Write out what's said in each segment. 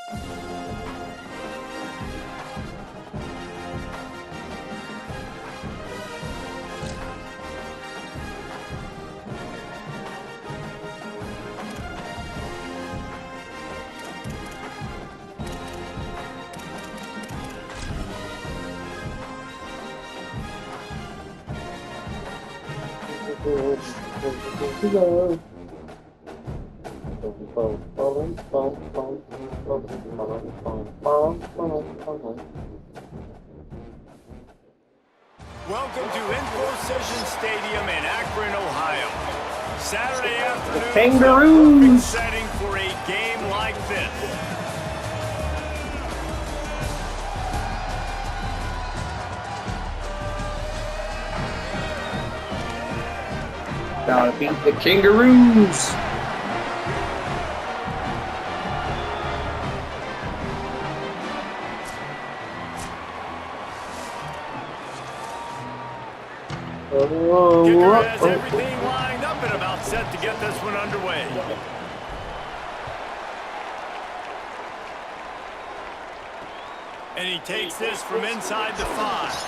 Welcome to Infocision Stadium in Akron, Ohio. Saturday afternoon, Kangaroos setting for a game like this. gotta beat the Kangaroos. Kicker has everything lined up and about set to get this one underway. And he takes this from inside the 5.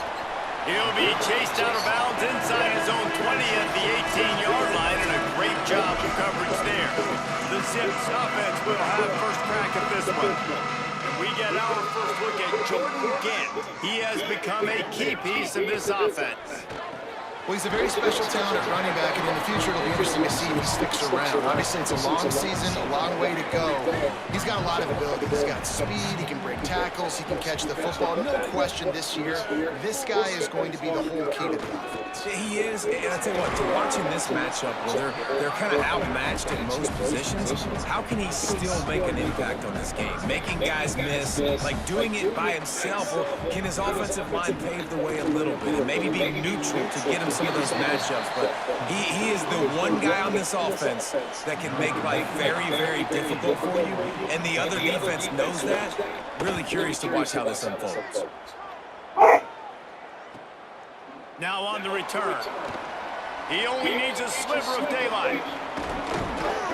He'll be chased out of bounds inside his own 20 at the 18-yard line, and a great job of coverage there. The Zips offense will have first crack at this one. And we get our first look at Jordan Gant. He has become a key piece of this offense. Well, he's a very special talent at running back, and in the future it'll be interesting to see if he sticks around. Obviously, it's a long season, a long way to go. He's got a lot of ability. He's got speed, he can break tackles, he can catch the football. No question this year, this guy is going to be the whole key to the offense. He is, and I tell you what, to watching this matchup where they're kind of outmatched in most positions, how can he still make an impact on this game? Making guys miss, like doing it by himself, or can his offensive line pave the way a little bit and maybe be neutral to get him some of those matchups? But he is the one guy on this offense that can make life very, very difficult for you, and the other defense knows that. Really curious to watch how this unfolds. Now on the return. He only needs a sliver of daylight.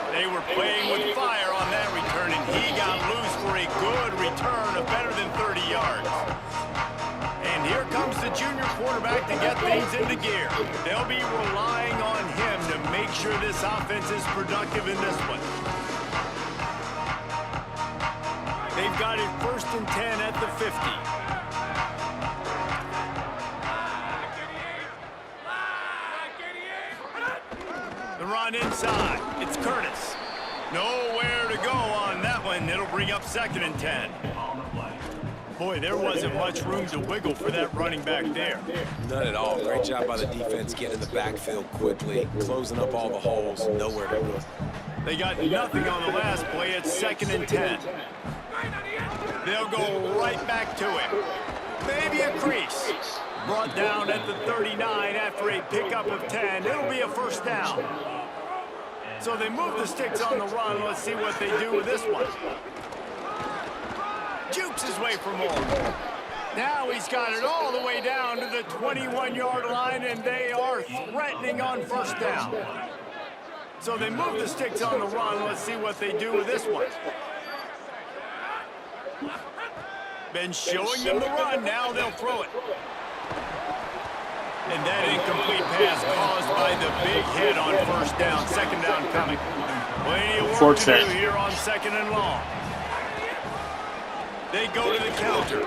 They were playing with fire on that return, and he got loose for a good return of better than 30 yards. And here comes the junior quarterback to get things into gear. They'll be relying on him to make sure this offense is productive in this one. They've got it 1st and 10 at the 50. The run inside. It's Curtis. Nowhere to go on that one. It'll bring up 2nd and 10. Boy, there wasn't much room to wiggle for that running back there. None at all. Great job by the defense getting in the backfield quickly, closing up all the holes, nowhere to go. They got nothing on the last play. It's 2nd and 10. They'll go right back to him. Maybe a crease. Brought down at the 39 after a pickup of 10. It'll be a first down. So they move the sticks on the run. Let's see what they do with this one. Jukes his way for more. Now he's got it all the way down to the 21-yard line, and they are threatening on first down. So they move the sticks on the run. Let's see what they do with this one. Been showing them the run. Now they'll throw it. And that incomplete pass caused by the big hit on first down. 2nd down coming. Plenty of work to do here on 2nd and long. They go to the counter.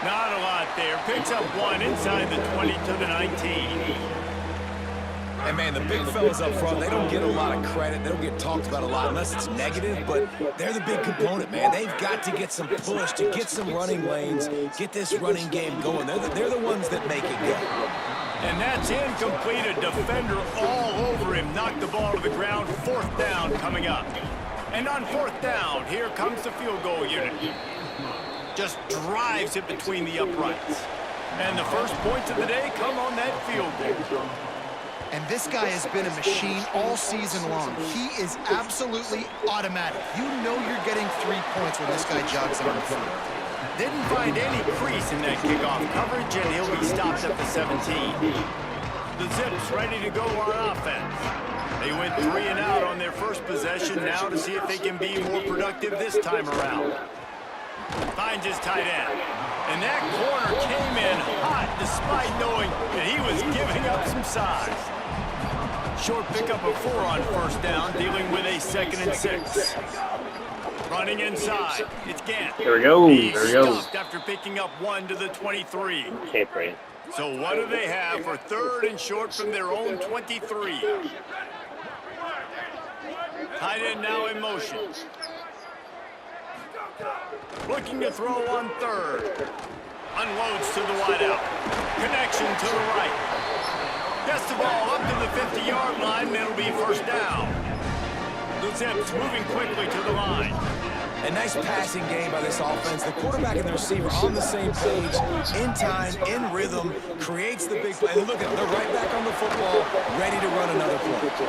Not a lot there. Picks up 1 inside the 20 to the 19. And man, the big fellas up front, they don't get a lot of credit. They don't get talked about a lot unless it's negative, but they're the big component, man. They've got to get some push, to get some running lanes, get this running game going. They're the ones that make it go. And that's incomplete. A defender all over him. Knocked the ball to the ground. 4th down coming up. And on 4th down, here comes the field goal unit. Just drives it between the uprights. And the first points of the day come on that field goal. And this guy has been a machine all season long. He is absolutely automatic. You know you're getting 3 points when this guy jogs on the field. Didn't find any crease in that kickoff coverage, and he'll be stopped at the 17. The Zips ready to go on offense. They went 3 and out on their first possession, now to see if they can be more productive this time around. Finds his tight end. And that corner came in hot despite knowing that he was giving up some size. Short pickup of 4 on first down, dealing with a 2nd and 6. Running inside, it's Gant. There we go. He's There we go. stopped after picking up 1 to the 23. Okay, Brant. So what do they have for 3rd and short from their own 23? Tight end now in motion. Looking to throw on 3rd. Unloads to the wideout. Connection to the right. Gets the ball up to the 50-yard line, and it'll be first down. The Zips moving quickly to the line. A nice passing game by this offense. The quarterback and the receiver on the same page, in time, in rhythm, creates the big play. And look at them, they're right back on the football, ready to run another play.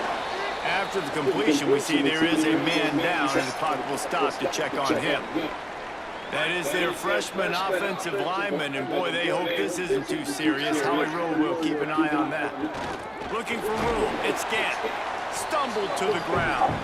After the completion, we see there is a man down, and the clock will stop to check on him. That is their freshman offensive lineman, and boy, they hope this isn't too serious. Howie Rowe will keep an eye on that. Looking for room, it's Gant. Stumbled to the ground.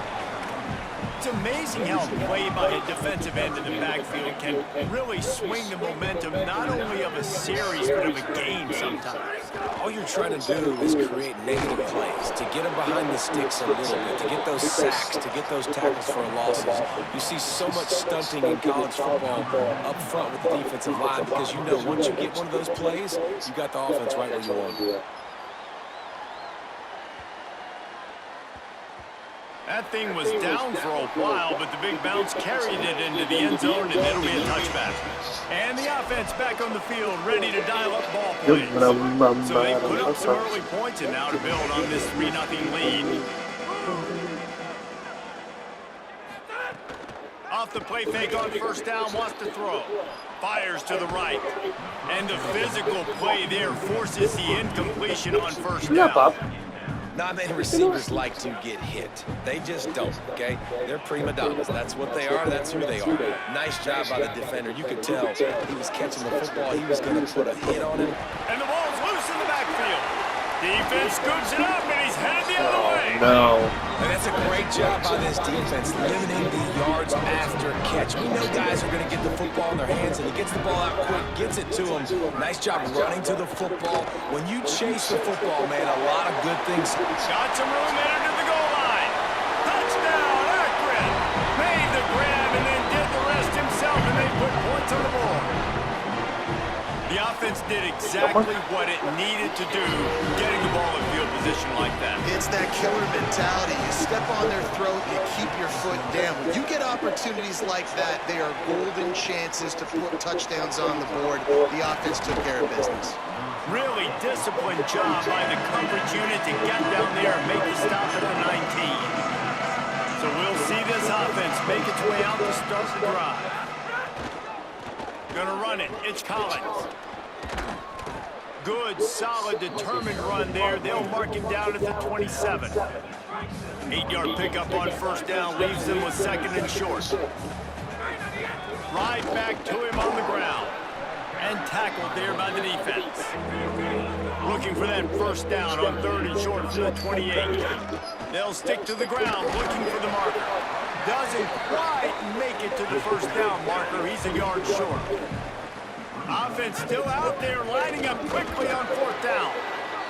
It's amazing how play by a defensive end in the backfield can really swing the momentum not only of a series, but of a game sometimes. All you're trying to do is create negative plays, to get them behind the sticks a little bit, to get those sacks, to get those tackles for losses. You see so much stunting in college football up front with the defensive line because you know once you get one of those plays, you got the offense right where you want them. That thing was down for a while, but the big bounce carried it into the end zone, and it'll be a touchback. And the offense back on the field, ready to dial up ball plays. So they put up some early points, and now to build on this 3-0 lead. Off the play fake on first down, wants to throw. Fires to the right. And the physical play there forces the incompletion on first down. Not many receivers like to get hit. They just don't, okay? They're prima donnas. That's what they are. That's who they are. Nice job by the defender. You could tell he was catching the football. He was going to put a hit on him. And the ball's loose in the backfield. Defense scoops it up, and he's headed the other way. No. And that's a great job by this defense, limiting the yards after catch. We know guys are going to get the football in their hands, and he gets the ball out quick, gets it to him. Nice job running to the football. When you chase the football, man, a lot of good things. Got some room headed to the goal line. Touchdown, Akron. Made the grab and then did the rest himself, and they put points on the board. The offense did exactly what it needed to do, getting the ball in field position like that. It's that killer mentality. You step on their throat, you keep your foot down. When you get opportunities like that, they are golden chances to put touchdowns on the board. The offense took care of business. Really disciplined job by the coverage unit to get down there and make the stop at the 19. So we'll see this offense make its way out to start the drive. Gonna run it. It's Collins. Good, solid, determined run there. They'll mark him down at the 27. 8-yard pickup on first down leaves them with 2nd and short. Right back to him on the ground. And tackled there by the defense. Looking for that first down on 3rd and short from the 28. They'll stick to the ground looking for the marker. Doesn't quite make it to the first down marker. He's a yard short. Offense still out there lining up quickly on 4th down.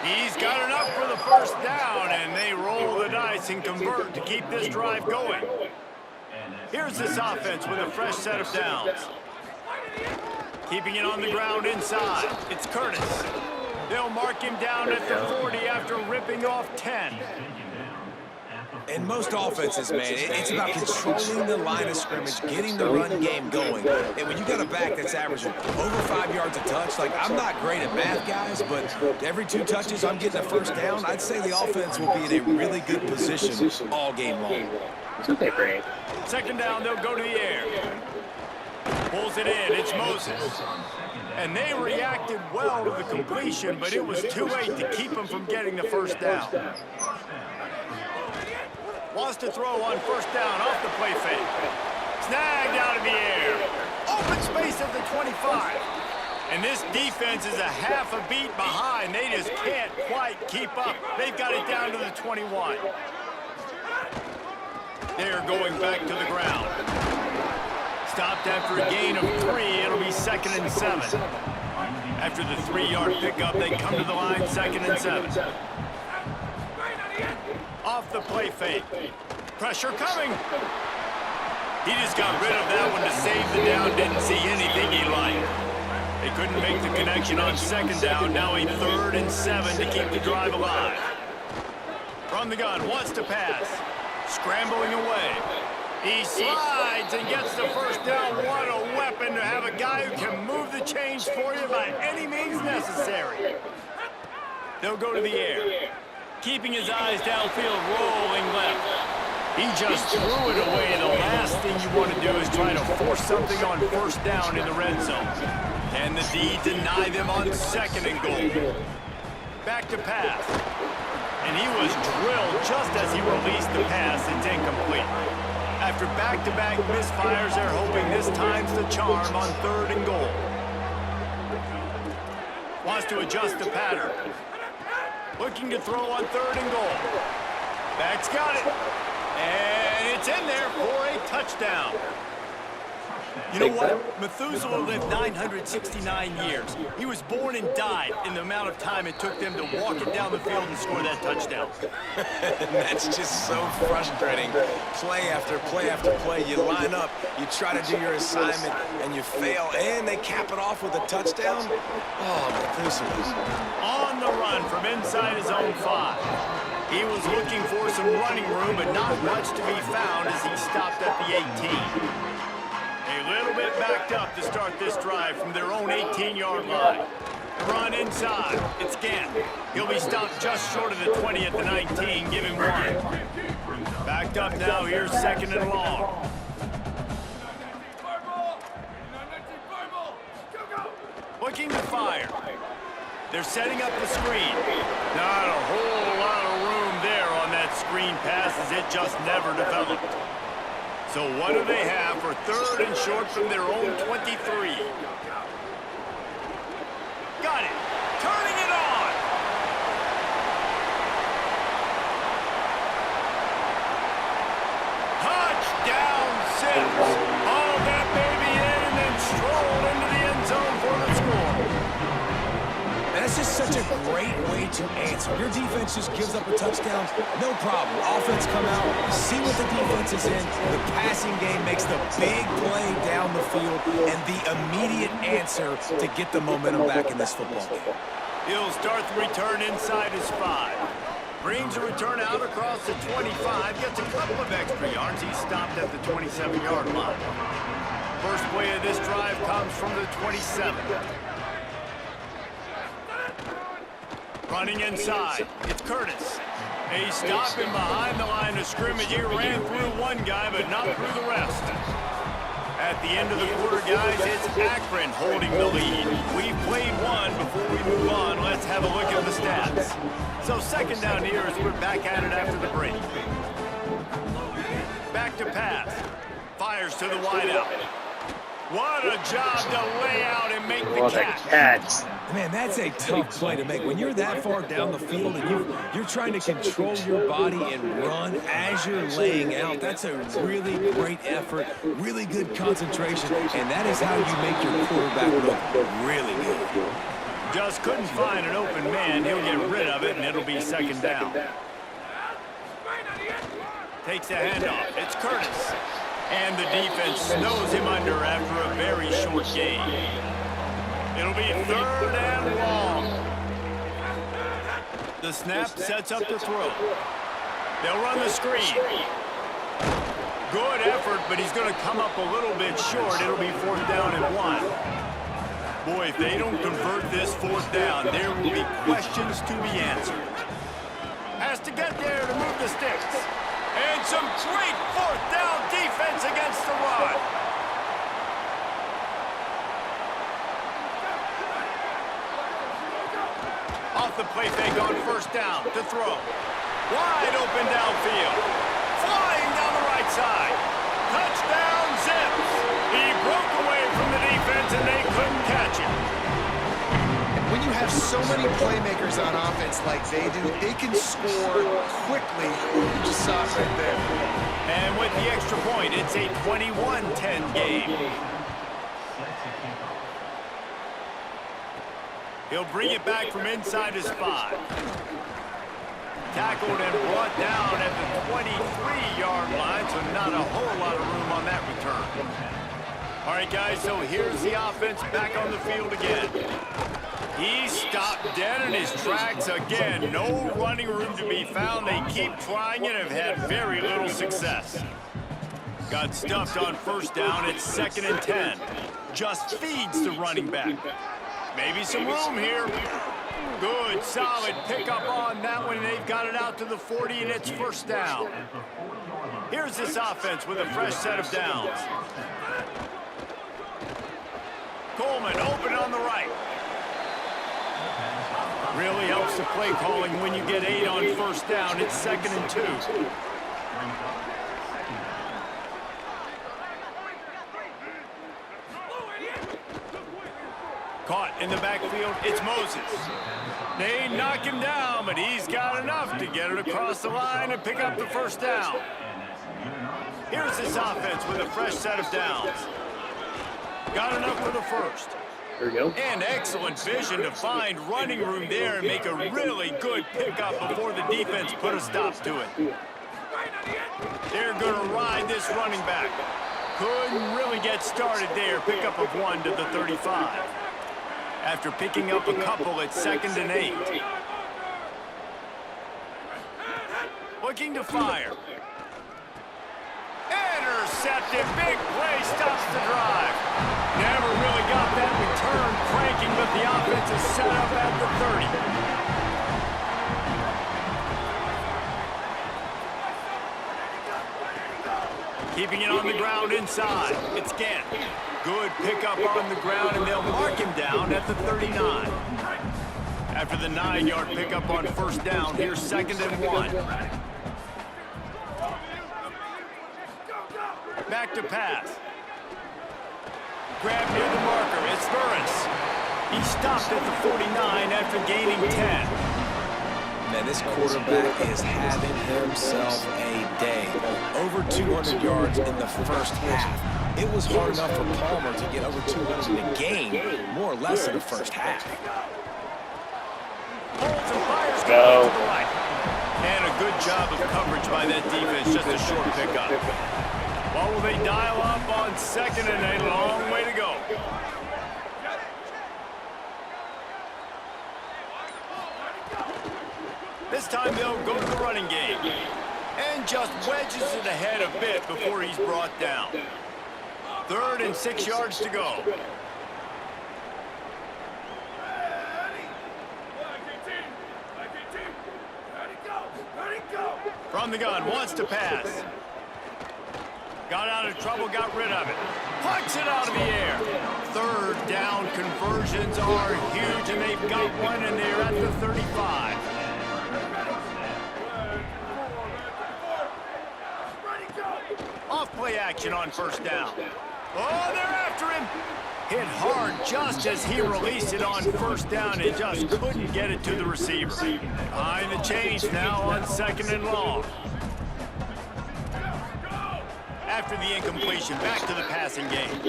He's got enough for the first down, and they roll the dice and convert to keep this drive going. Here's this offense with a fresh set of downs. Keeping it on the ground inside. It's Curtis. They'll mark him down at the 40 after ripping off 10. In most offenses, man, it's about controlling the line of scrimmage, getting the run game going. And when you got a back that's averaging over 5 yards a touch, like I'm not great at math, guys, but every 2 touches I'm getting a first down, I'd say the offense will be in a really good position all game long. It's okay, Brant. 2nd down, they'll go to the air. Pulls it in, it's Moses. And they reacted well to the completion, but it was too late to keep them from getting the first down. Wants to throw on first down off the play fake. Snagged out of the air. Open space at the 25. And this defense is a half a beat behind. They just can't quite keep up. They've got it down to the 21. there going back to the ground. Stopped after a gain of 3. It'll be 2nd and 7. After the 3-yard pickup, they come to the line, 2nd and 7. Off the play fake. Pressure coming. He just got rid of that one to save the down. Didn't see anything he liked. They couldn't make the connection on 2nd down. Now a 3rd and 7 to keep the drive alive. From the gun, wants to pass. Scrambling away. He slides and gets the first down. What a weapon to have a guy who can move the chains for you by any means necessary. They'll go to the air. Keeping his eyes downfield, rolling left. He just threw it away. The last thing you want to do is try to force something on 1st down in the red zone. And the D deny them on 2nd and goal. Back to pass. And he was drilled just as he released the pass. It's incomplete. After back-to-back misfires, they're hoping this time's the charm on 3rd and goal. Wants to adjust the pattern. Looking to throw on 3rd and goal. Back's got it. And it's in there for a touchdown. You know what? Methuselah lived 969 years. He was born and died in the amount of time it took them to walk it down the field and score that touchdown. That's just so frustrating. Play after play after play. You line up, you try to do your assignment, and you fail, and they cap it off with a touchdown. Oh, Methuselah. On the run from inside his own 5. He was looking for some running room, but not much to be found as he stopped at the 18. A little bit backed up to start this drive from their own 18-yard line. Run inside. It's Gant. He'll be stopped just short of the 20 at the 19, giving 1. Backed up now. Here's 2nd and long. Looking to fire. They're setting up the screen. Not a whole lot of room there on that screen pass as it just never developed. So what do they have for 3rd and short from their own 23? Got it. Turning it on. Touchdown, Sims. All that baby in and then strolled into the end zone for the score. That's just such a great way to answer. Your defense just gives up a touchdown, no problem. Offense come out, see what the defense is in. The passing game makes the big play down the field and the immediate answer to get the momentum back in this football game. He'll start the return inside his 5. Brings a return out across the 25, gets a couple of extra yards. He's stopped at the 27-yard line. First play of this drive comes from the 27. Running inside, it's Curtis. He's stopping behind the line of scrimmage. He ran through one guy, but not through the rest. At the end of the quarter, guys, it's Akron holding the lead. We've played one. Before we move on, let's have a look at the stats. So 2nd down here as we're back at it after the break. Back to pass. Fires to the wideout. What a job to lay out and make the catch. Man, that's a tough play to make. When you're that far down the field and you're trying to control your body and run as you're laying out, that's a really great effort, really good concentration, and that is how you make your quarterback look really good. Just couldn't find an open man. He'll get rid of it, and it'll be 2nd down. Takes a handoff. It's Curtis. And the defense snows him under after a very short gain. It'll be 3rd and long. The snap sets up the throw. They'll run the screen. Good effort, but he's going to come up a little bit short. It'll be 4th down and 1. Boy, if they don't convert this 4th down, there will be questions to be answered. Has to get there to move the sticks. And some great 4th down defense against the run. Off the play fake on 1st down to throw. Wide open downfield. Flying down the right side. Touchdown, Zips. He broke away from the defense and they couldn't catch him. When you have so many playmakers on offense like they do, they can score quickly. You just saw it right there. And with the extra point, it's a 21-10 game. He'll bring it back from inside his 5. Tackled and brought down at the 23-yard line, so not a whole lot of room on that return. All right, guys, so here's the offense back on the field again. He stopped dead in his tracks again. No running room to be found. They keep trying and have had very little success. Got stuffed on first down. It's 2nd and 10. Just feeds the running back. Maybe some room here. Good, solid pickup on that one. They've got it out to the 40, and it's first down. Here's this offense with a fresh set of downs. Coleman open on the right. Really helps the play calling when you get 8 on first down. It's 2nd and 2. Caught in the backfield, it's Moses. They knock him down, but he's got enough to get it across the line and pick up the first down. Here's this offense with a fresh set of downs. Got enough for the first. There we go. And excellent vision to find running room there and make a really good pickup before the defense put a stop to it. They're going to ride this running back. Couldn't really get started there. Pickup of 1 to the 35. After picking up a couple, it's 2nd and 8. Looking to fire. Intercepted. Big play stops the drive. Never really got that return cranking, but the offense is set up at the 30. Keeping it on the ground inside. It's Gant. Good pickup on the ground, and they'll mark him down at the 39. After the 9-yard pickup on first down, here's 2nd and 1. Back to pass. Grab near the marker. It's Burris. He stopped at the 49 after gaining 10. Man, this quarterback is having himself a day. Over 200 yards in the first half. It was hard enough for Palmer to get over 200 in the game, more or less in the first half. Holds and fires to the right. And a good job of coverage by that defense. Just a short pickup. What will they dial up on 2nd and a long way to go? This time they'll go to the running game. And just wedges it ahead a bit before he's brought down. 3rd and 6 yards to go. From the gun, wants to pass. Got out of trouble, got rid of it. Plucks it out of the air. 3rd down conversions are huge, and they've got one, and they're at the 35. Off play action on first down. Oh, they're after him. Hit hard just as he released it on first down and just couldn't get it to the receiver. Behind the change now on 2nd and long. After the incompletion, back to the passing game.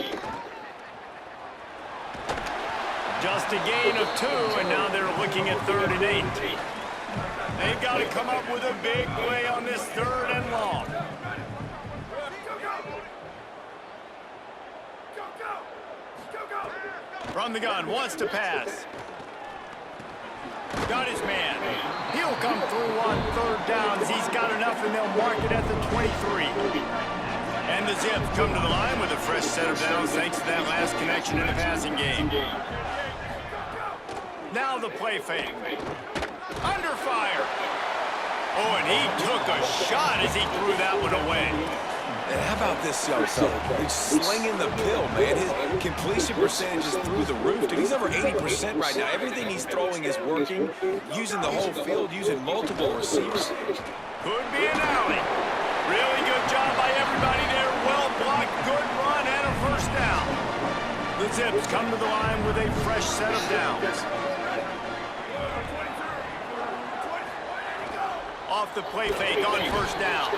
Just a gain of 2, and now they're looking at 3rd and 8. They've got to come up with a big play on this 3rd and long. From the gun, wants to pass. Got his man. He'll come through on 3rd downs. He's got enough, and they'll mark it at the 23. And the Zips come to the line with a fresh set of downs thanks to that last connection in the passing game. Now the play fake. Under fire. Oh, and he took a shot as he threw that one away. And how about this young fella? He's slinging the pill, man. His completion percentage is through the roof, dude. He's over 80% right now. Everything he's throwing is working, using the whole field, using multiple receivers. Could be an alley. Really good job by everybody there. Well blocked, good run, and a first down. The Zips come to the line with a fresh set of downs. off the play fake on first down.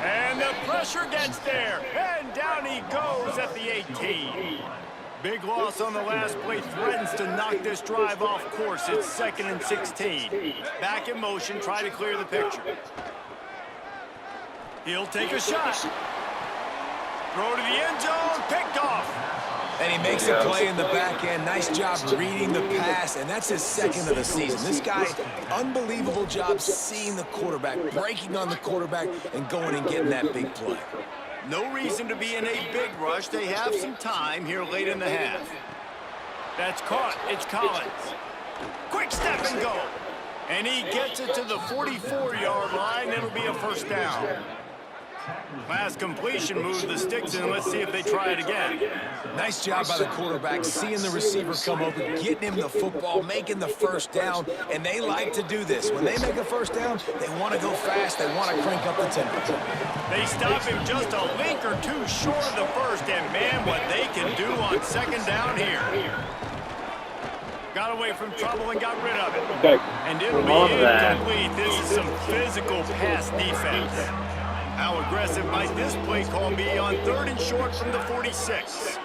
And the pressure gets there. And down he goes at the 18. Big loss on the last play threatens to knock this drive off course. It's 2nd and 16. Back in motion, try to clear the picture. He'll take a shot. Throw to the end zone, picked off. And he makes a play in the back end. Nice job reading the pass, and that's his 2nd of the season. This guy, unbelievable job seeing the quarterback, breaking on the quarterback, and going and getting that big play. No reason to be in a big rush. They have some time here late in the half. That's caught. It's Collins. Quick step and go. And he gets it to the 44-yard line. It'll be a first down. Last completion moved the sticks in. Let's see if they try it again. Nice job by the quarterback, seeing the receiver come over, getting him the football, making the first down, and they like to do this. When they make a first down, they want to go fast. They want to crank up the tempo. They stop him just a link or two short of the first, and man, what they can do on 2nd down here. Got away from trouble and got rid of it. Okay. And it'll be incomplete. This is some physical pass defense. How aggressive might this play call be on 3rd and short from the 46?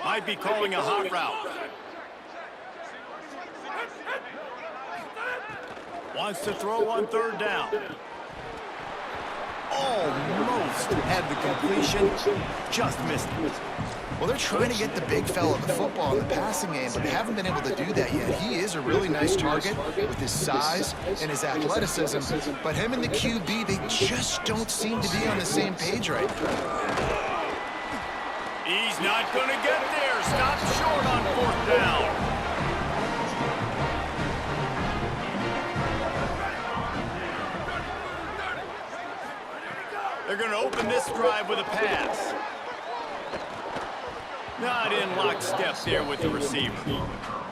Might be calling a hot route. Wants to throw on 3rd down. Almost had the completion, just missed it. Well, they're trying to get the big fella the football in the passing game, but they haven't been able to do that yet. He is a really nice target with his size and his athleticism, but him and the QB, they just don't seem to be on the same page right now. He's not going to get there. Stop short on 4th down. They're going to open this drive with a pass. Not in lockstep there with the receiver.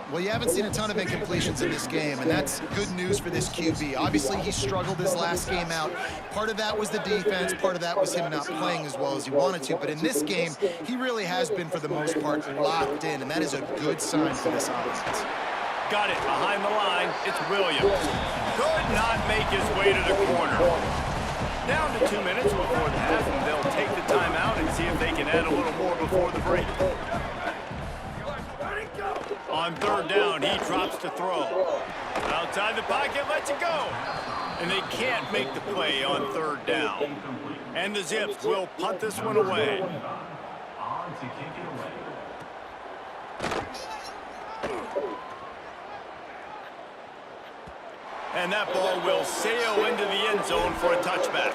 Well, you haven't seen a ton of incompletions in this game, and that's good news for this QB. Obviously, he struggled his last game out. Part of that was the defense. Part of that was him not playing as well as he wanted to. But in this game, he really has been, for the most part, locked in, and that is a good sign for this offense. Got it behind the line. It's Williams. Could not make his way to the corner. Down to 2 minutes before the half, and they'll take the timeout and see if they can add a little more before the break. On 3rd down, he drops to throw. Outside the pocket, lets it go. And they can't make the play on 3rd down. And the Zips will punt this one away. And that ball will sail into the end zone for a touchback.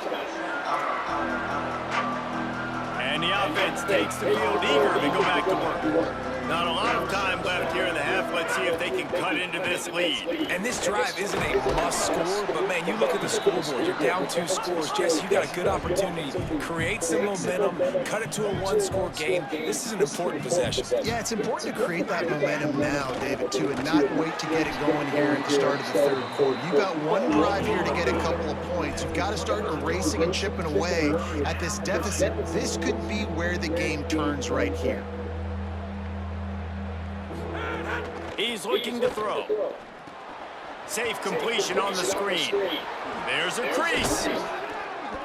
And the offense takes the field eager to go back to work. Not a lot of time left here in the half. Let's see if they can cut into this lead. And this drive isn't a must score, but man, you look at the scoreboard. You're down 2 scores. Jesse, you got a good opportunity to create some momentum, cut it to a 1-score game. This is an important possession. Yeah, it's important to create that momentum now, David, too, and not wait to get it going here at the start of the 3rd quarter. You've got one drive here to get a couple of points. You've got to start erasing and chipping away at this deficit. This could be where the game turns right here. He's looking to throw. Safe completion on the screen. There's a crease.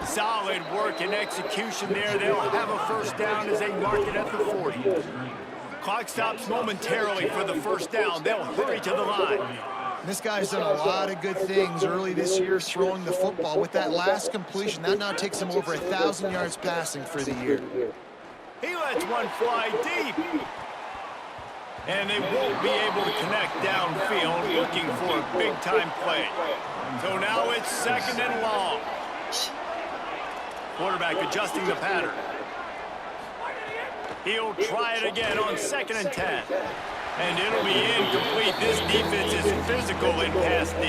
Solid work and execution there. They'll have a first down as they mark it at the 40. Clock stops momentarily for the first down. They'll hurry to the line. This guy's done a lot of good things early this year throwing the football. With that last completion, that now takes him over 1,000 yards passing for the year. He lets one fly deep. And they won't be able to connect downfield, looking for a big-time play. So now it's 2nd and long. Quarterback adjusting the pattern. He'll try it again on 2nd and 10. And it'll be incomplete. This defense is physical in pass D.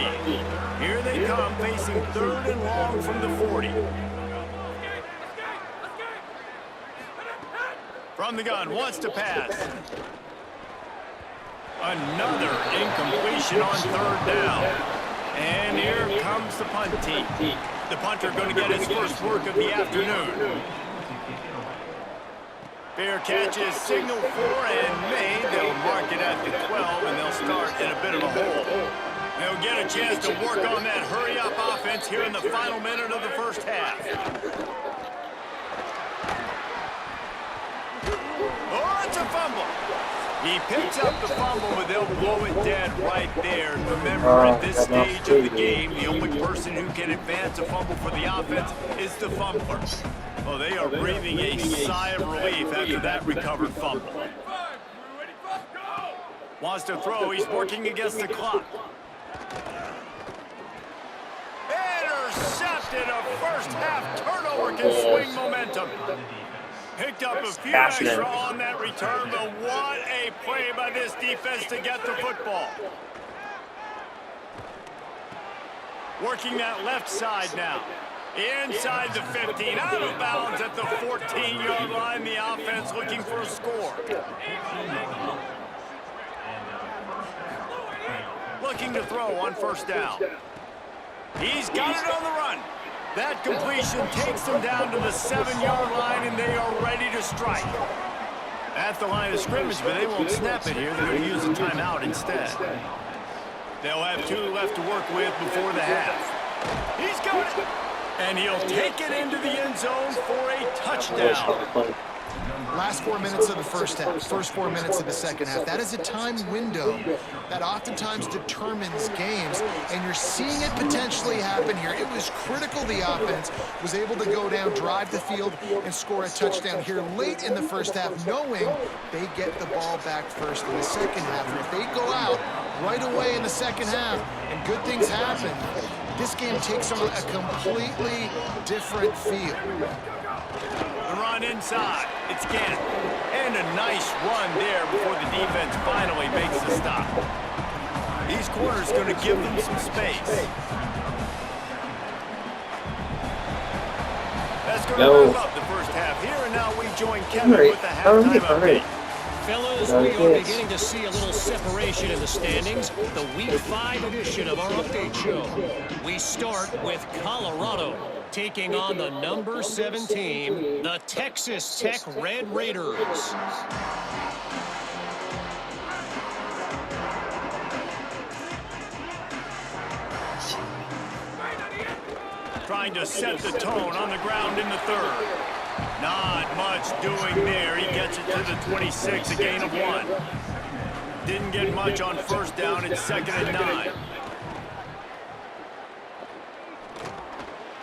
Here they come, facing 3rd and long from the 40. From the gun, wants to pass. Another incompletion on 3rd down. And here comes the punt team. The punter going to get his first work of the afternoon. Fair catch is signaled for and made. They'll mark it at the 12, and they'll start in a bit of a hole. They'll get a chance to work on that hurry-up offense here in the final minute of the first half. Oh, it's a fumble. He picks up the fumble, but they'll blow it dead right there. And remember, at this stage of the game, the only person who can advance a fumble for the offense is the fumbler. Well, they are breathing a sigh of relief after that recovered fumble. Wants to throw. He's working against the clock. Intercepted. A first-half turnover can swing momentum. Picked up a few extra on that return, but what a play by this defense to get the football. Working that left side now. Inside the 15, out of bounds at the 14-yard line. The offense looking for a score. Looking to throw on first down. He's got it on the run. That completion takes them down to the 7-yard line, and they are ready to strike. At the line of scrimmage, but they won't snap it here. They're going to use a timeout instead. They'll have 2 left to work with before the half. He's got it. And he'll take it into the end zone for a touchdown. Last 4 minutes of the first half, first 4 minutes of the second half. That is a time window that oftentimes determines games, and you're seeing it potentially happen here. It was critical the offense was able to go down, drive the field, and score a touchdown here late in the first half, knowing they get the ball back first in the second half. And if they go out right away in the second half and good things happen, this game takes on a completely different feel. The run inside. It's Gantt. And a nice run there before the defense finally makes the stop. These corners going to give them some space. That's going to wrap up the first half here, and now we join Kevin with the halftime update. Fellas, we are beginning to see a little separation in the standings. The Week 5 edition of our update show. We start with Colorado taking on the number 7 team, the Texas Tech Red Raiders. Trying to set the tone on the ground in the third. Not much doing there. He gets it to the 26, a gain of 1. Didn't get much on first down. It's 2nd and 9.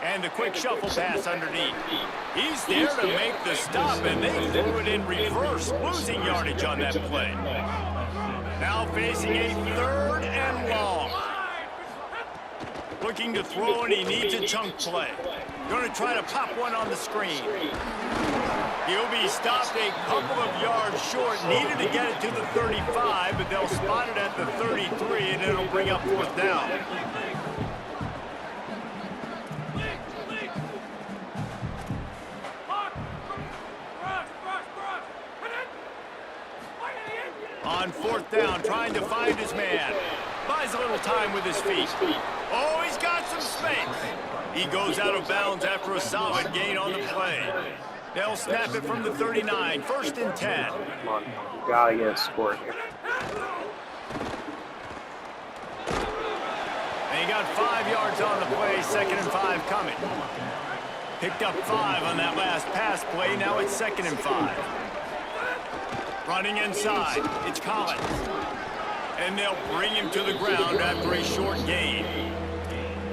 And the quick shuffle pass underneath. He's there to make the stop, and they threw it in reverse, losing yardage on that play. Now facing a 3rd and long. Looking to throw, and he needs a chunk play. Going to try to pop one on the screen. He'll be stopped a couple of yards short. Needed to get it to the 35, but they'll spot it at the 33, and it'll bring up 4th down. On 4th down, trying to find his man. Buys a little time with his feet. Oh, he's got some space. He goes out of bounds after a solid gain on the play. They'll snap it from the 39, 1st and 10. Come on, you gotta get a score here. And he got 5 yards on the play, 2nd and 5 coming. Picked up 5 on that last pass play, now it's 2nd and 5. Running inside, it's Collins. And they'll bring him to the ground after a short gain.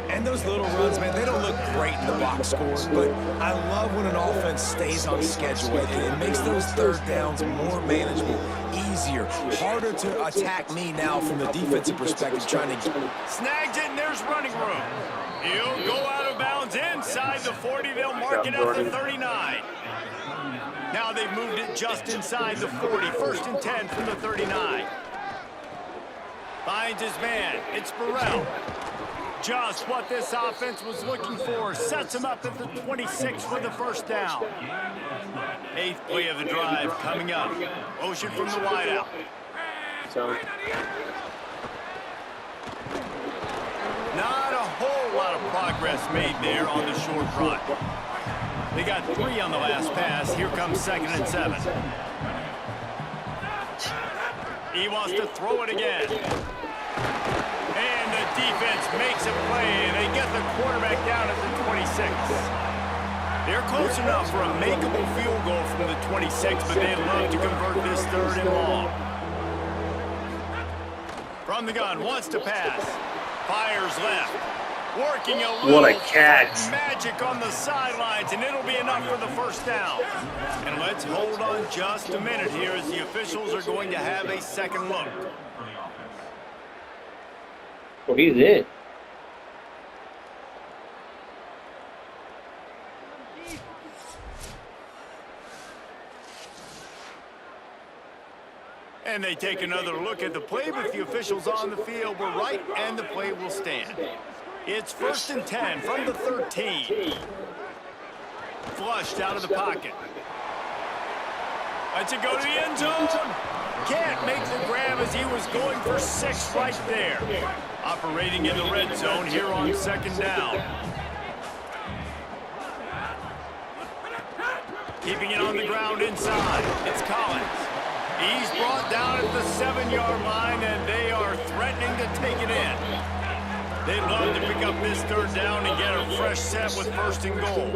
And those little runs, man, they don't look great in the box score, but I love when an offense stays on schedule. It makes those 3rd downs more manageable, easier, harder to attack me now from the defensive perspective, trying to snags it, and there's running room. He'll go out of bounds inside the 40. They'll mark it at the 39. Now they've moved it just inside the 40. 1st and 10 from the 39. Finds his man. It's Burrell. Just what this offense was looking for. Sets him up at the 26 for the 1st down. 8th play of the drive coming up. Motion from the wideout. Not a whole lot of progress made there on the short run. They got 3 on the last pass. Here comes 2nd and 7. He wants to throw it again. And the defense makes a play, and they get the quarterback down at the 26. They're close enough for a makeable field goal from the 26, but they'd love to convert this 3rd and long. From the gun, wants to pass. Fires left. Working a little What a catch. magic on the sidelines, and it'll be enough for the 1st down. And let's hold on just a minute here as the officials are going to have a second look. What is it? And they take another look at the play, but the officials on the field were right, and the play will stand. It's 1st and 10 from the 13. Flushed out of the pocket. Lets it go to the end zone. Can't make the grab as he was going for 6 right there. Operating in the red zone here on 2nd down. Keeping it on the ground inside. It's Collins. He's brought down at the 7-yard line, and they are threatening to take it in. They'd love to pick up this 3rd down and get a fresh set with 1st and goal.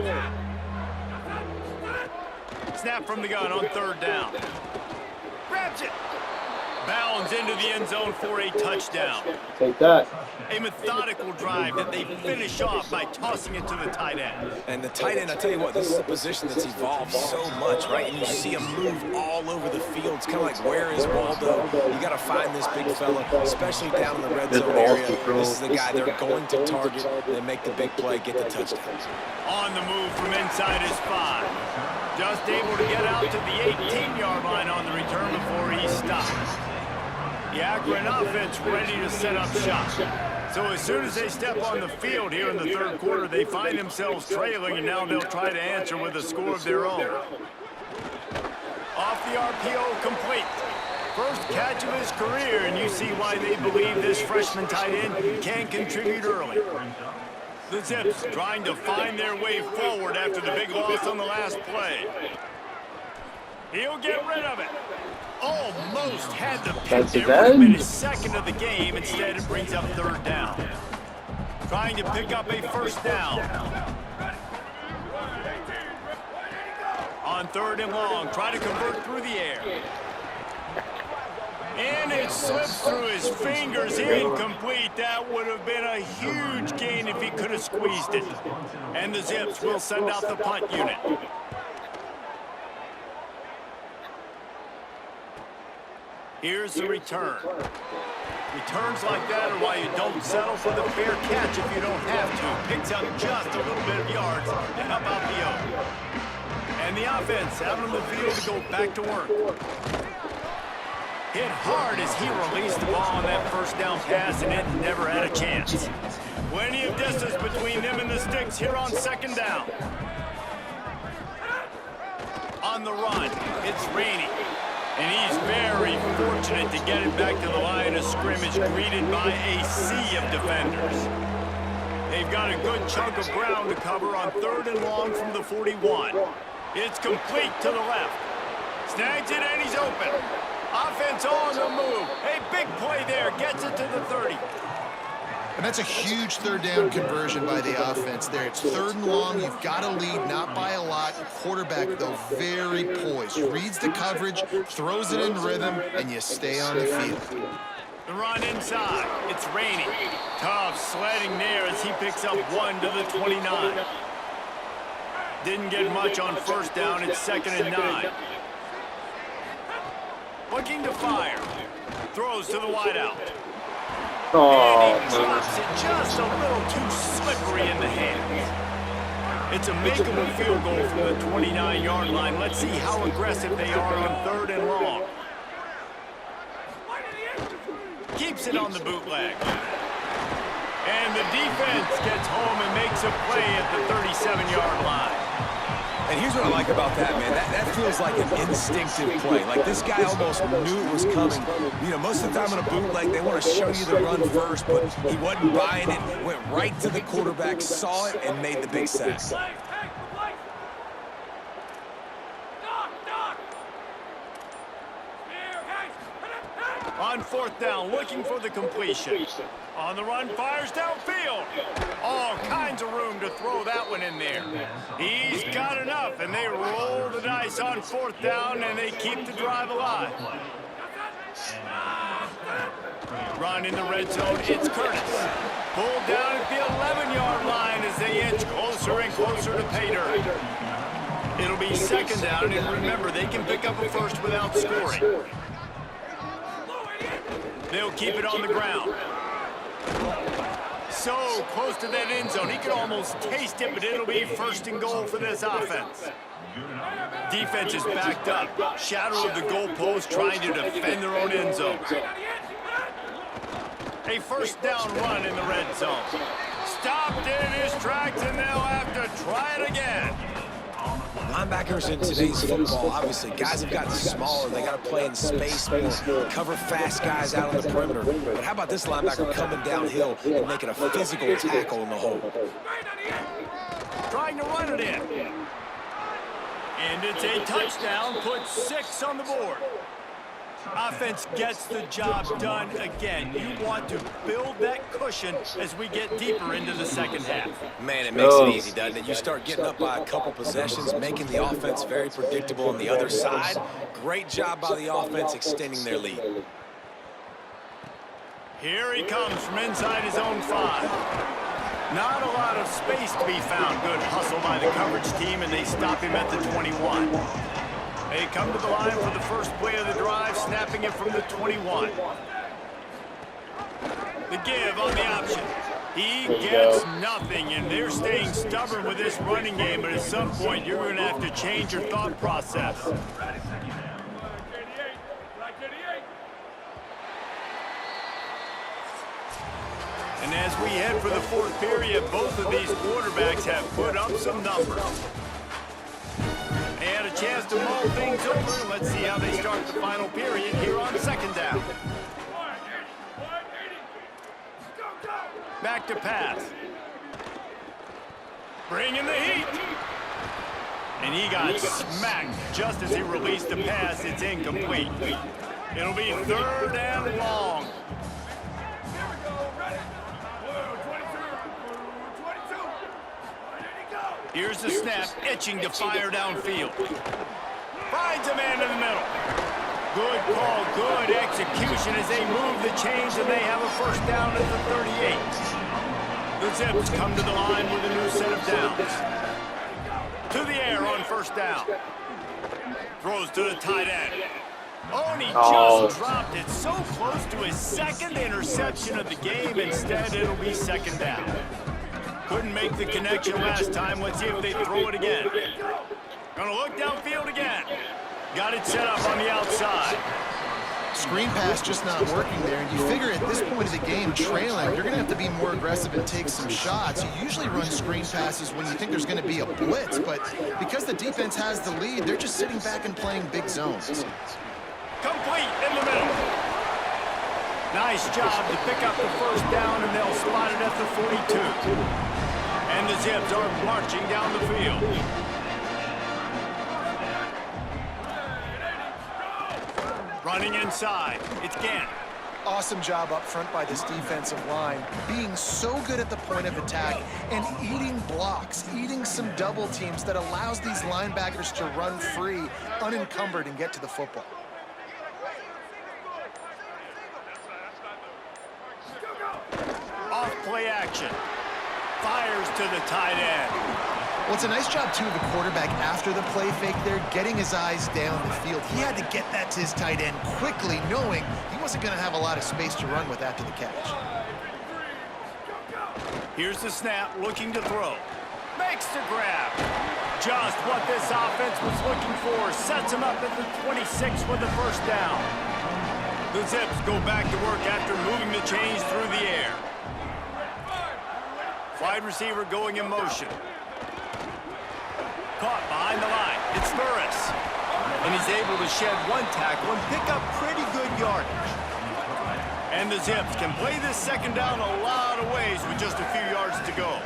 Snap from the gun on 3rd down. Grabs it. Bounds into the end zone for a touchdown. Take that. A methodical drive that they finish off by tossing it to the tight end. And the tight end, I tell you what, this is a position that's evolved so much, right? And you see him move all over the field. It's kind of like, where is Waldo? You got to find this big fella, especially down in the red zone area. This is the guy they're going to target and make the big play, get the touchdown. On the move from inside his 5. Just able to get out to the 18-yard line on the return before he stops. The Akron offense ready to set up shop. So as soon as they step on the field here in the 3rd quarter, they find themselves trailing, and now they'll try to answer with a score of their own. Off the RPO, complete. First catch of his career, and you see why they believe this freshman tight end can contribute early. The Zips trying to find their way forward after the big loss on the last play. He'll get rid of it. Almost had the pick there. Would have been his 2nd of the game. Instead, it brings up 3rd down. Trying to pick up a 1st down. On 3rd and long, try to convert through the air. And it slips through his fingers, incomplete. That would have been a huge gain if he could have squeezed it. And the Zips will send out the punt unit. Here's the return. Returns like that are why you don't settle for the fair catch if you don't have to. Picks up just a little bit of yards to help out the O. And the offense out on the field to go back to work. Hit hard as he released the ball on that 1st down pass, and it never had a chance. Plenty of distance between them and the sticks here on 2nd down. On the run, it's Rainey. And he's very fortunate to get it back to the line of scrimmage, greeted by a sea of defenders. They've got a good chunk of ground to cover on 3rd and long from the 41. It's complete to the left. Snags it, and he's open. Offense on the move. A big play there. Gets it to the 30. And that's a huge 3rd down conversion by the offense there. It's 3rd and long. You've got to lead, not by a lot. Quarterback, though, very poised. Reads the coverage, throws it in rhythm, and you stay on the field. The run inside. It's Rainey. Tough sledding there as he picks up 1 to the 29. Didn't get much on 1st down. It's 2nd and 9. Looking to fire. Throws to the wideout. And he drops it just a little too slippery in the hands. It's a makeable field goal from the 29-yard line. Let's see how aggressive they are on 3rd and long. Keeps it on the bootleg. And the defense gets home and makes a play at the 37-yard line. And here's what I like about that, man. That feels like an instinctive play. Like, this guy almost knew it was coming. You know, most of the time on a bootleg, they want to show you the run first, but he wasn't buying it. Went right to the quarterback, saw it, and made the big sack. On 4th down, looking for the completion. On the run, fires downfield. All kinds of room to throw that one in there. He's got enough, and they roll the dice on 4th down, and they keep the drive alive. Run in the red zone, it's Curtis. Pulled down at the 11-yard line as they inch closer and closer to pay dirt. It'll be 2nd down, and remember, they can pick up a first without scoring. They'll keep it on the ground. So close to that end zone, he could almost taste it, but it'll be 1st and goal for this offense. Defense is backed up. Shadow of the goalpost trying to defend their own end zone. A 1st down run in the red zone. Stopped in his tracks, and they'll have to try it again. Linebackers in today's football, obviously, guys have gotten smaller. They got to play in space more, cover fast guys out on the perimeter. But how about this linebacker coming downhill and making a physical tackle in the hole? Trying to run it in. And it's a touchdown, puts 6 on the board. Offense gets the job done again. You want to build that cushion as we get deeper into the 2nd half. Man, it makes it easy, doesn't it? You start getting up by a couple possessions, making the offense very predictable on the other side. Great job by the offense extending their lead. Here he comes from inside his own 5. Not a lot of space to be found. Good hustle by the coverage team, and they stop him at the 21. They come to the line for the first play of the drive, snapping it from the 21. The give on the option. He gets nothing, and they're staying stubborn with this running game, but at some point you're going to have to change your thought process. And as we head for the 4th period, both of these quarterbacks have put up some numbers. They had a chance to mull things over. Let's see how they start the final period here on 2nd down. Back to pass. Bringing the heat. And he got smacked just as he released the pass. It's incomplete. It'll be 3rd and long. Here's the snap, itching to fire downfield. Finds a man in the middle. Good call, good execution as they move the chains, and they have a 1st down at the 38. The Zips come to the line with a new set of downs. To the air on 1st down. Throws to the tight end. Oh, and he just dropped it so close to his 2nd interception of the game. Instead, it'll be 2nd down. Couldn't make the connection last time. Let's see if they throw it again. Gonna look downfield again. Got it set up on the outside. Screen pass just not working there, and you figure at this point of the game, trailing, you're going to have to be more aggressive and take some shots. You usually run screen passes when you think there's going to be a blitz, but because the defense has the lead, they're just sitting back and playing big zones. Complete in the middle. Nice job to pick up the 1st down, and they'll spot it at the 42. And the Zips are marching down the field. Running inside, it's Gant. Awesome job up front by this defensive line, being so good at the point of attack and eating blocks, eating some double teams that allows these linebackers to run free, unencumbered, and get to the football. Off play action. Fires to the tight end. Well, it's a nice job, too, of the quarterback after the play fake there, getting his eyes down the field. He had to get that to his tight end quickly, knowing he wasn't going to have a lot of space to run with after the catch. Here's the snap, looking to throw. Makes the grab. Just what this offense was looking for. Sets him up at the 26 with the 1st down. The Zips go back to work after moving the chains through the air. Wide receiver going in motion. Caught behind the line. It's Burris. And he's able to shed one tackle and pick up pretty good yardage. And the Zips can play this 2nd down a lot of ways with just a few yards to go.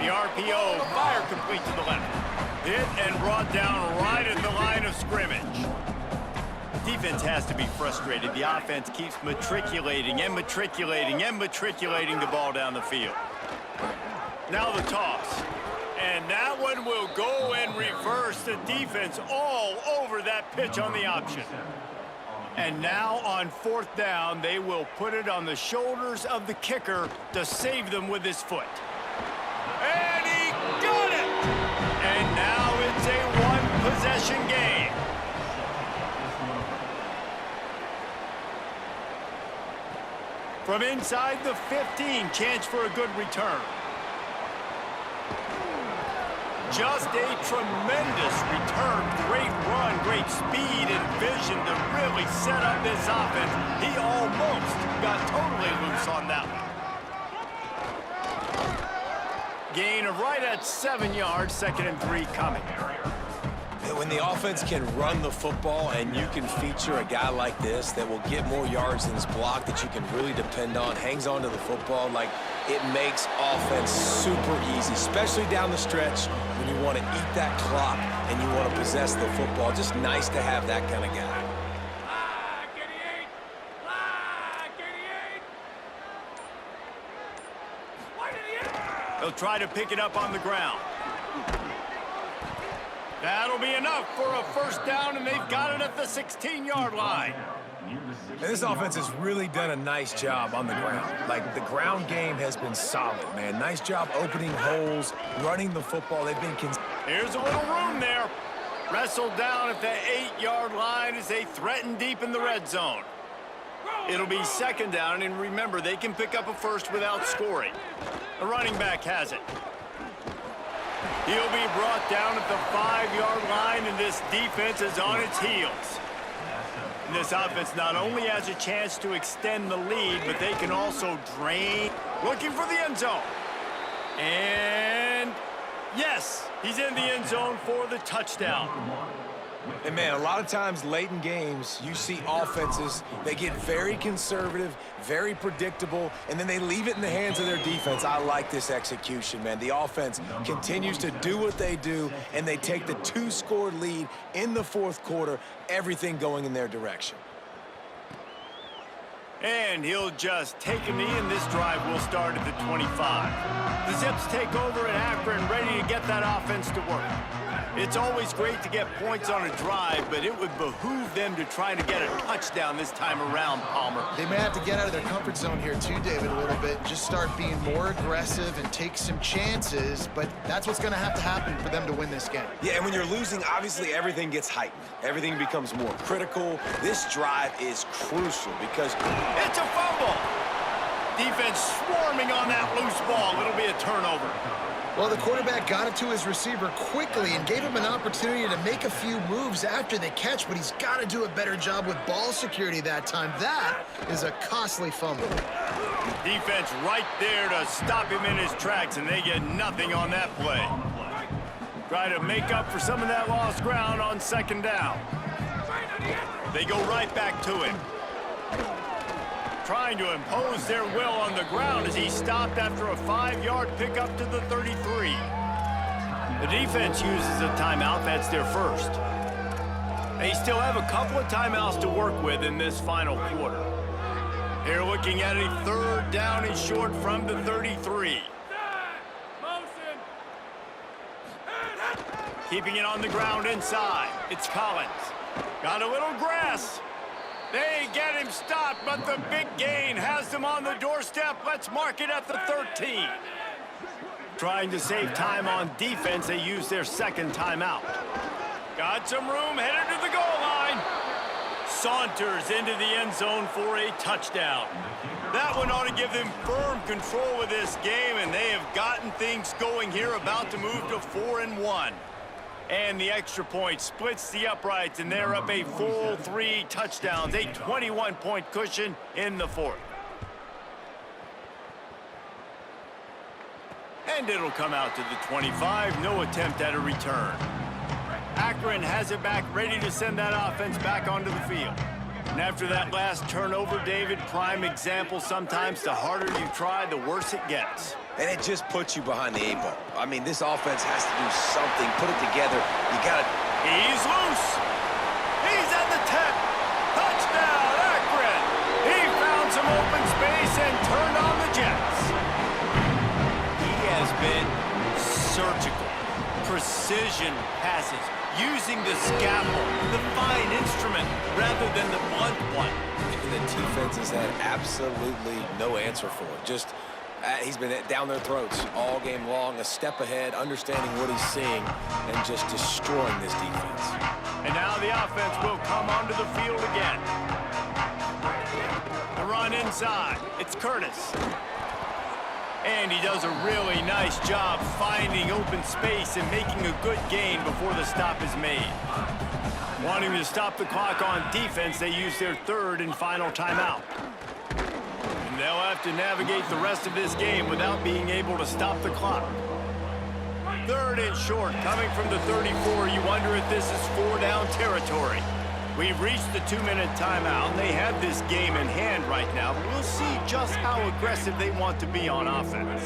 The RPO, fire complete to the left. Hit and brought down right at the line of scrimmage. Defense has to be frustrated. The offense keeps matriculating and matriculating and matriculating the ball down the field. Now the toss. And that one will go in reverse. The defense all over that pitch on the option. And now on 4th down, they will put it on the shoulders of the kicker to save them with his foot. And he got it! And now it's a one-possession game. From inside the 15, chance for a good return. Just a tremendous return. Great run, great speed and vision to really set up this offense. He almost got totally loose on that one. Gain of right at 7 yards, 2nd and 3 coming. When the offense can run the football and you can feature a guy like this that will get more yards than his block that you can really depend on, hangs on to the football, like it makes offense super easy, especially down the stretch when you want to eat that clock and you want to possess the football. Just nice to have that kind of guy. They'll try to pick it up on the ground. That'll be enough for a 1st down, and they've got it at the 16-yard line. And this offense has really done a nice job on the ground. Like, the ground game has been solid, man. Nice job opening holes, running the football. They've been... Here's a little room there. Wrestled down at the 8-yard line as they threaten deep in the red zone. It'll be 2nd down, and remember, they can pick up a 1st without scoring. The running back has it. He'll be brought down at the 5-yard line, and this defense is on its heels. And this offense not only has a chance to extend the lead, but they can also drain. Looking for the end zone. And yes, he's in the end zone for the touchdown. And, man, a lot of times late in games, you see offenses, they get very conservative, very predictable, and then they leave it in the hands of their defense. I like this execution, man. The offense continues to do what they do, and they take the 2-score lead in the 4th quarter, everything going in their direction. And he'll just take a knee, and this drive will start at the 25. The Zips take over at Akron, ready to get that offense to work. It's always great to get points on a drive, but it would behoove them to try to get a touchdown this time around, Palmer. They may have to get out of their comfort zone here too, David, a little bit. Just start being more aggressive and take some chances, but that's what's going to happen for them to win this game. Yeah, and when you're losing, obviously everything gets heightened. Everything becomes more critical. This drive is crucial because... It's a fumble! Defense swarming on that loose ball. It'll be a turnover. Well, the quarterback got it to his receiver quickly and gave him an opportunity to make a few moves after the catch, but he's got to do a better job with ball security that time. That is a costly fumble. Defense right there to stop him in his tracks, and they get nothing on that play. Try to make up for some of that lost ground on 2nd down. They go right back to him. Trying to impose their will on the ground as he stopped after a 5-yard pickup to the 33. The defense uses a timeout. That's their 1st. They still have a couple of timeouts to work with in this final quarter. They're looking at a 3rd down and short from the 33. Keeping it on the ground inside. It's Collins. Got a little grass. They get him stopped, but the big gain has them on the doorstep. Let's mark it at the 13. Trying to save time on defense, they use their 2nd timeout. Got some room, headed to the goal line. Saunters into the end zone for a touchdown. That one ought to give them firm control of this game, and they have gotten things going here, about to move to 4-1. And the extra point splits the uprights, and they're up a full 3 touchdowns, a 21-point cushion in the 4th. And it'll come out to the 25, no attempt at a return. Akron has it back, ready to send that offense back onto the field. And after that last turnover, David, prime example, sometimes the harder you try, the worse it gets. and it just puts you behind the 8 ball. I mean, this offense has to do something, put it together. You got to... He's loose. He's at the 10. Touchdown, Akron. He found some open space and turned on the Jets. He has been surgical. Precision passes, using the scalpel, the fine instrument, rather than the blunt one. The defense has had absolutely no answer for it. Just, he's been down their throats all game long, a step ahead, understanding what he's seeing, and just destroying this defense. And now the offense will come onto the field again. The run inside. It's Curtis. And he does a really nice job finding open space and making a good gain before the stop is made. Wanting to stop the clock on defense, they use their third and final timeout. And they'll have to navigate the rest of this game without being able to stop the clock. Third and short, coming from the 34, you wonder if this is 4-down territory. We've reached the 2-minute timeout, and they have this game in hand right now, but we'll see just how aggressive they want to be on offense.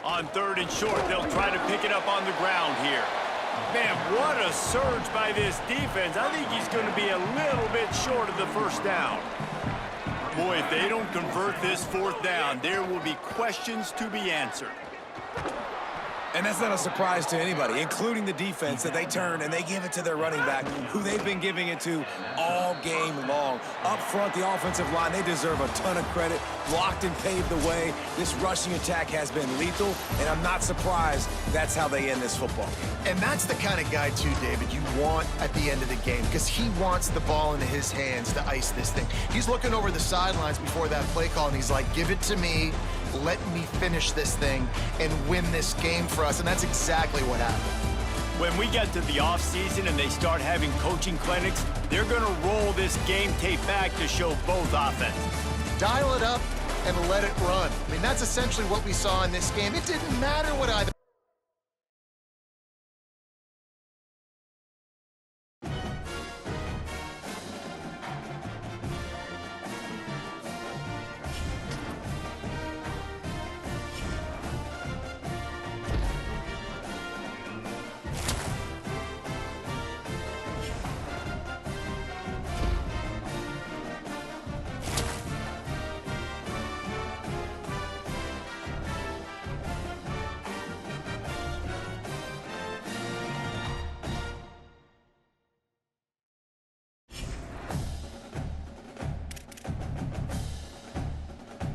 On third and short, they'll try to pick it up on the ground here. Man, what a surge by this defense. I think he's going to be a little bit short of the first down. Boy, if they don't convert this 4th down, there will be questions to be answered. And that's not a surprise to anybody, including the defense, that they turn and they give it to their running back, who they've been giving it to all game long. Up front, the offensive line, they deserve a ton of credit. Blocked and paved the way. This rushing attack has been lethal, and I'm not surprised that's how they end this football game. And that's the kind of guy, too, David, you want at the end of the game, because he wants the ball into his hands to ice this thing. He's looking over the sidelines before that play call, and he's like, give it to me. Let me finish this thing and win this game for us, and that's exactly what happened. When we get to the offseason and they start having coaching clinics, they're going to roll this game tape back to show both offenses. Dial it up and let it run. I mean, that's essentially what we saw in this game. It didn't matter what either